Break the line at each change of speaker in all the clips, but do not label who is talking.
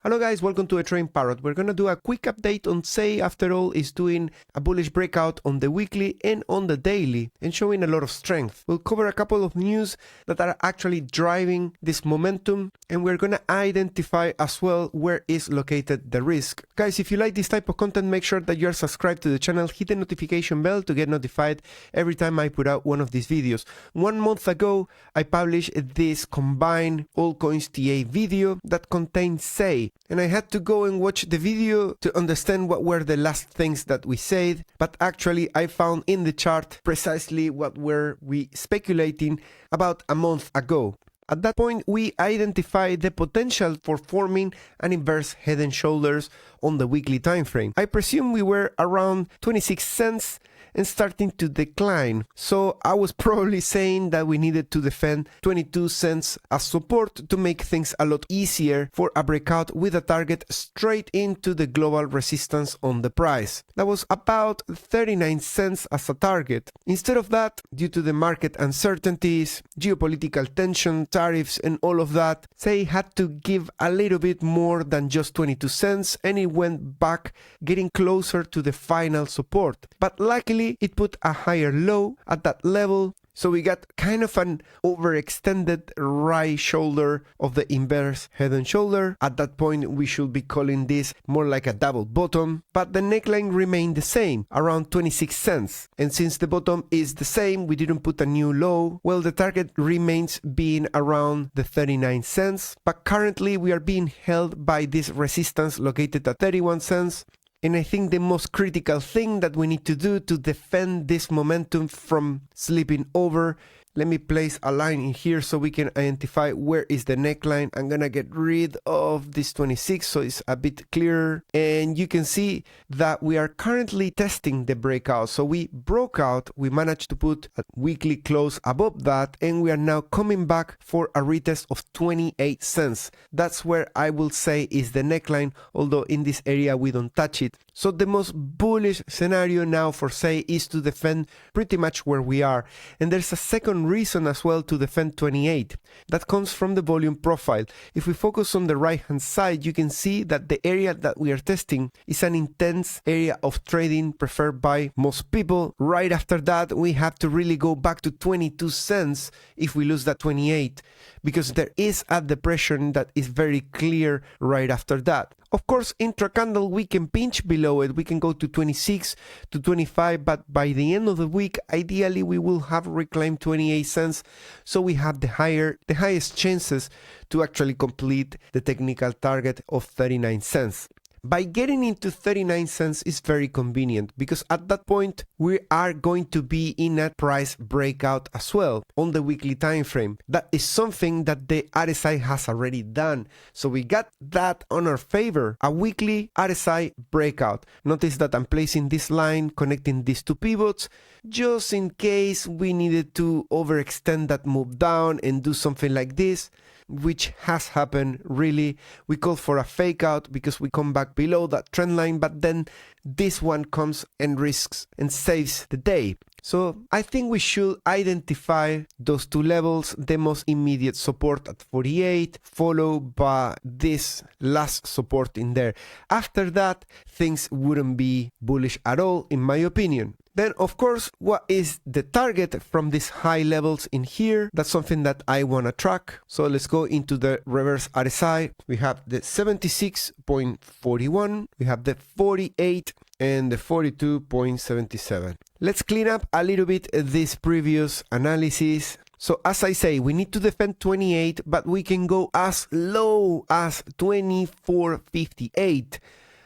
Hello guys, welcome to a Trading Parrot. We're gonna do a quick update on SEI. After all, is doing a bullish breakout on the weekly and on the daily and showing a lot of strength. We'll cover a couple of news that are actually driving this momentum, and we're gonna identify as well where is located the risk. Guys, if you like this type of content, make sure that you're subscribed to the channel, hit the notification bell to get notified every time I put out one of these videos. 1 month ago, I published this combined altcoins TA video that contains SEI. And I had to go and watch the video to understand what were the last things that we said, but actually I found in the chart precisely what were we speculating about a month ago. At that point, we identified the potential for forming an inverse head and shoulders on the weekly time frame. I presume we were around 26 cents and starting to decline. So I was probably saying that we needed to defend 22 cents as support to make things a lot easier for a breakout with a target straight into the global resistance on the price. That was about 39 cents as a target. Instead of that, due to the market uncertainties, geopolitical tension, tariffs and all of that, SEI had to give a little bit more than just 22 cents and it went back, getting closer to the final support. But luckily, it put a higher low at that level, so we got kind of an overextended right shoulder of the inverse head and shoulder. At that point, we should be calling this more like a double bottom, but the neckline remained the same, around 26 cents. And since the bottom is the same, we didn't put a new low, well, the target remains being around the 39 cents, but currently we are being held by this resistance located at 31 cents. And I think the most critical thing that we need to do to defend this momentum from slipping over, let me place a line in here so we can identify where is the neckline. I'm gonna get rid of this 26 so it's a bit clearer. And you can see that we are currently testing the breakout. So we broke out, we managed to put a weekly close above that, and we are now coming back for a retest of 28 cents. That's where I will say is the neckline, although in this area we don't touch it. So the most bullish scenario now for SEI is to defend pretty much where we are. And there's a second reason as well to defend 28. That comes from the volume profile. If we focus on the right hand side, you can see that the area that we are testing is an intense area of trading preferred by most people. Right after that, we have to really go back to 22 cents if we lose that 28, because there is a depression that is very clear right after that. Of course, intra-candle, we can pinch below it. We can go to 26 to 25, but by the end of the week, ideally, we will have reclaimed 28 cents. So we have the highest chances to actually complete the technical target of 39 cents. By getting into 39 cents is very convenient because at that point we are going to be in a price breakout as well on the weekly time frame. That is something that the RSI has already done. So we got that on our favor, a weekly RSI breakout. Notice that I'm placing this line connecting these two pivots just in case we needed to overextend that move down and do something like this, which has happened really. We call for a fake out because we come back below that trend line, but then this one comes and risks and saves the day. So I think we should identify those two levels, the most immediate support at 48, followed by this last support in there. After that, things wouldn't be bullish at all, in my opinion. Then, of course, what is the target from these high levels in here? That's something that I want to track. So let's go into the reverse RSI. We have the 76.41, we have the 48 and the 42.77. Let's clean up a little bit this previous analysis. So as I say, we need to defend 28, but we can go as low as 24.58.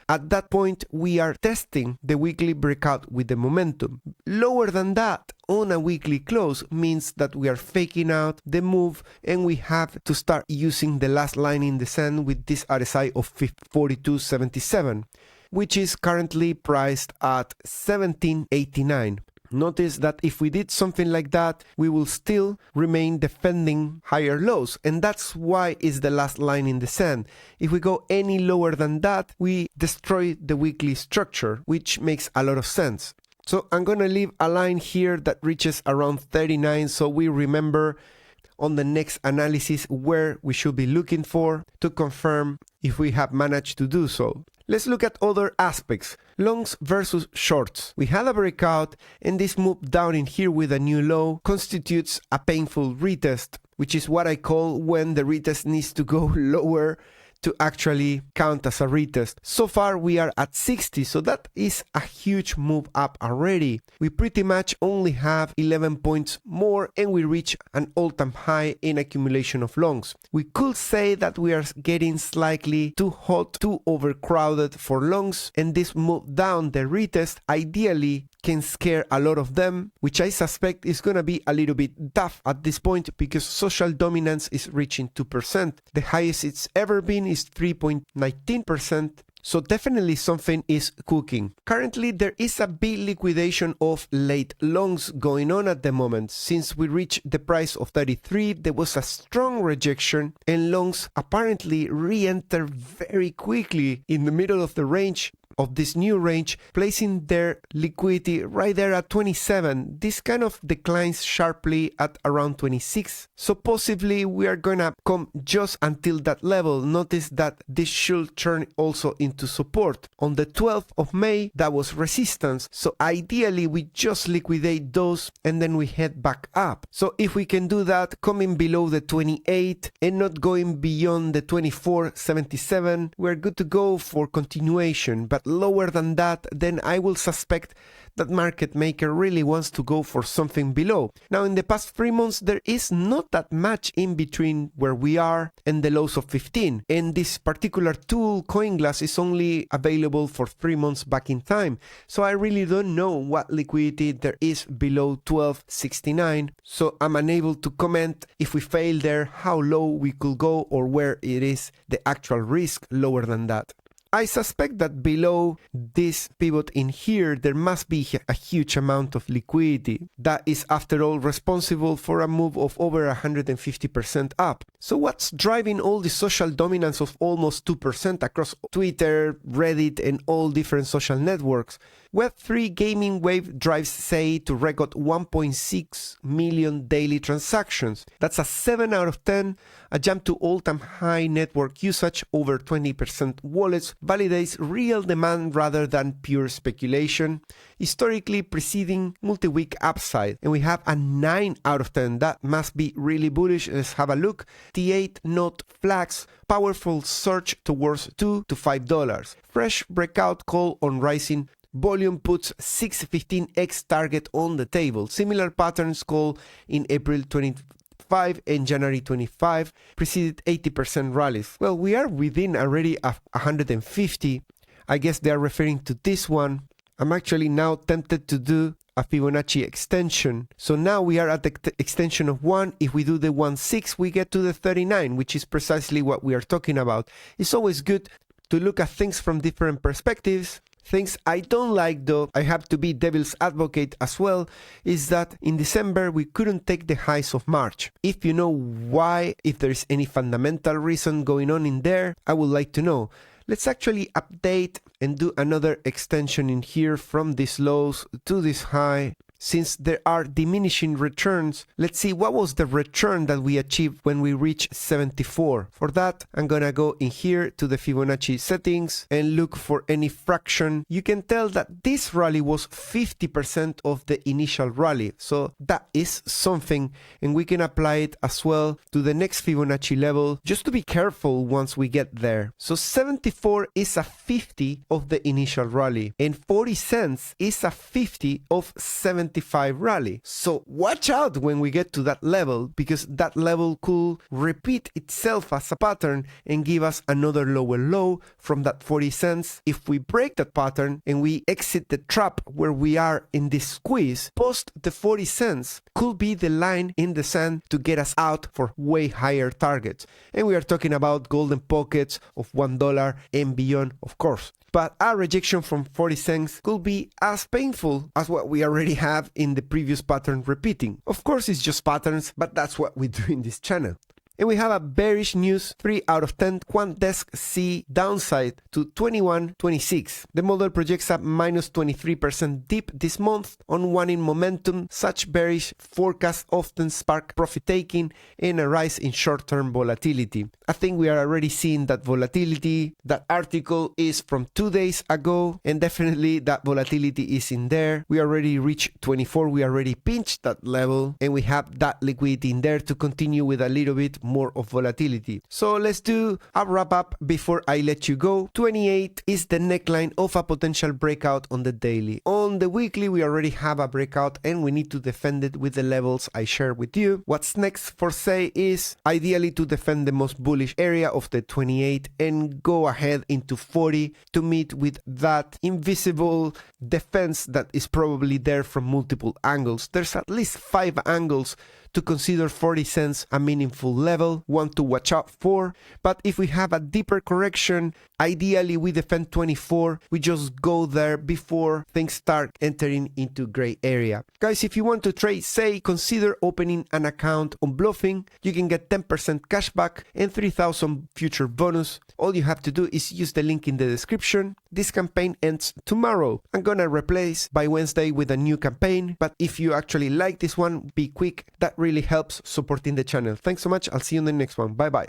At that point, we are testing the weekly breakout with the momentum. Lower than that on a weekly close means that we are faking out the move and we have to start using the last line in the sand with this RSI of 42.77, which is currently priced at 17.89. Notice that if we did something like that, we will still remain defending higher lows. And that's why it's the last line in the sand. If we go any lower than that, we destroy the weekly structure, which makes a lot of sense. So I'm going to leave a line here that reaches around 39. So we remember on the next analysis where we should be looking for to confirm if we have managed to do so. Let's look at other aspects. Longs versus shorts. We had a breakout, and this move down in here with a new low constitutes a painful retest, which is what I call when the retest needs to go lower to actually count as a retest. So far we are at 60, so that is a huge move up already. We pretty much only have 11 points more and we reach an all-time high in accumulation of longs. We could say that we are getting slightly too hot, too overcrowded for longs, and this move down the retest ideally can scare a lot of them, which I suspect is gonna be a little bit tough at this point because social dominance is reaching 2%. The highest it's ever been is 3.19%. So definitely something is cooking. Currently there is a big liquidation of late longs going on at the moment. Since we reached the price of 33, there was a strong rejection and longs apparently re-enter very quickly in the middle of the range of this new range, placing their liquidity right there at 27. This kind of declines sharply at around 26. So possibly we are gonna come just until that level. Notice that this should turn also into support. On the 12th of May, that was resistance. So ideally we just liquidate those and then we head back up. So if we can do that, coming below the 28 and not going beyond the 24.77, we're good to go for continuation. But lower than that, then I will suspect that market maker really wants to go for something below. Now in the past 3 months there is not that much in between where we are and the lows of 15, and this particular tool CoinGlass is only available for 3 months back in time, so I really don't know what liquidity there is below 12.69, so I'm unable to comment if we fail there how low we could go or where it is the actual risk lower than that. I suspect that below this pivot in here, there must be a huge amount of liquidity. That is, after all, responsible for a move of over 150% up. So what's driving all the social dominance of almost 2% across Twitter, Reddit, and all different social networks? Web3 gaming wave drives SEI to record 1.6 million daily transactions. That's a 7 out of 10, a jump to all-time high network usage, over 20% wallets, validates real demand rather than pure speculation, historically preceding multi-week upside. And we have a 9 out of 10, that must be really bullish. Let's have a look. T8 not flags, powerful surge towards $2 to $5. Fresh breakout call on rising volume puts 615x target on the table. Similar patterns call in April 25 and January 25 preceded 80% rallies. Well, we are within already 150. I guess they are referring to this one. I'm actually now tempted to do a Fibonacci extension. So now we are at the extension of 1. If we do the 1.6, we get to the 39, which is precisely what we are talking about. It's always good to look at things from different perspectives. Things I don't like, though, I have to be devil's advocate as well, is that in December we couldn't take the highs of March. If you know why, if there is any fundamental reason going on in there, I would like to know. Let's actually update and do another extension in here from these lows to this high. Since there are diminishing returns, let's see what was the return that we achieved when we reached 74. For that, I'm gonna go in here to the Fibonacci settings and look for any fraction. You can tell that this rally was 50% of the initial rally. So that is something, and we can apply it as well to the next Fibonacci level, just to be careful once we get there. So 74 is a 50 of the initial rally, and 40 cents is a 50 of 75 rally. So watch out when we get to that level, because that level could repeat itself as a pattern and give us another lower low from that 40 cents. If we break that pattern and we exit the trap where we are in this squeeze, post the 40 cents could be the line in the sand to get us out for way higher targets. And we are talking about golden pockets of $1 and beyond, of course. But a rejection from 40 cents could be as painful as what we already have in the previous pattern repeating. Of course, it's just patterns, but that's what we do in this channel. And we have a bearish news, 3 out of 10. Quant desk see downside to 21.26. The model projects a minus 23% dip this month on waning momentum. Such bearish forecasts often spark profit taking and a rise in short-term volatility. I think we are already seeing that volatility. That article is from 2 days ago, and definitely that volatility is in there. We already reached 24. We already pinched that level, and we have that liquidity in there to continue with a little bit more of volatility. So let's do a wrap up before I let you go. 28 is the neckline of a potential breakout on the daily. On the weekly, we already have a breakout and we need to defend it with the levels I shared with you. What's next for SEI is ideally to defend the most bullish area of the 28 and go ahead into 40 to meet with that invisible defense that is probably there from multiple angles. There's at least 5 angles to consider 40 cents a meaningful level, one to watch out for. But if we have a deeper correction, ideally we defend 24. We just go there before things start entering into gray area. Guys, if you want to trade SEI, consider opening an account on Bluffing. You can get 10% cashback and 3,000 future bonus. All you have to do is use the link in the description. This campaign ends tomorrow. I'm gonna replace by Wednesday with a new campaign, but if you actually like this one, be quick. That really helps supporting the channel. Thanks so much. I'll see you in the next one. Bye bye.